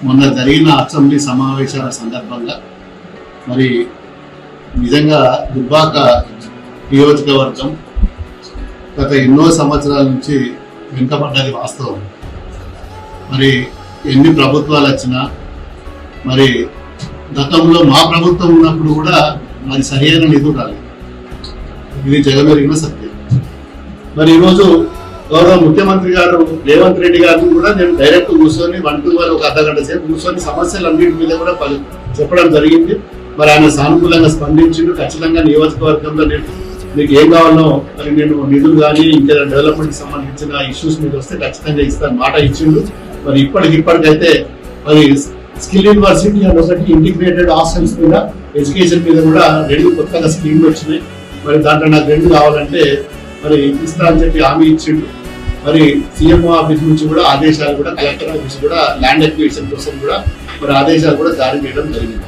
మొన్న జరిగిన అసెంబ్లీ సమావేశాల సందర్భంగా మరి నిజంగా దుబ్బాక నియోజకవర్గం గత ఎన్నో సంవత్సరాల నుంచి వెనుకబడ్డది వాస్తవం. మరి ఎన్ని ప్రభుత్వాలు వచ్చినా మరి గతంలో మా ప్రభుత్వం ఉన్నప్పుడు కూడా అది సరైన నిధులు రాలేదు. ఇది జగమెరిగిన సత్యం. మరి ఈరోజు గౌరవ ముఖ్యమంత్రి గారు రేవంత్ రెడ్డి గారిని కూడా నేను డైరెక్ట్ కూర్చొని 1 to 1 ఒక అర్ధగంట సేపు కూర్చొని సమస్యలన్నింటి మీద కూడా చెప్పడం జరిగింది. మరి ఆయన సానుకూలంగా స్పందించిండు. ఖచ్చితంగా నియోజకవర్గంలో నేను మీకు ఏం కావాలో మరి నేను నిధులు కానీ ఇంకా డెవలప్మెంట్ సంబంధించిన ఇష్యూస్ మీద వస్తే ఖచ్చితంగా ఇస్తాను మాట ఇచ్చిండు. మరి ఇప్పటికైతే మరి స్కిల్ యూనివర్సిటీ అండ్ ఒకటి ఇంటిగ్రేటెడ్ హాస్టల్స్ మీద ఎడ్యుకేషన్ మీద కూడా 2 కొత్తగా స్కీమ్లు వచ్చినాయి. మరి దాంట్లో నాకు 2 కావాలంటే మరి ఇస్తా అని చెప్పి హామీ ఇచ్చిండు. మరి సీఎంఓ ఆఫీస్ నుంచి కూడా ఆదేశాలు కూడా కలెక్టర్ ఆఫీస్ కూడా ల్యాండ్ అక్విజిషన్ కోసం కూడా మరి ఆదేశాలు కూడా జారీ చేయడం జరిగింది.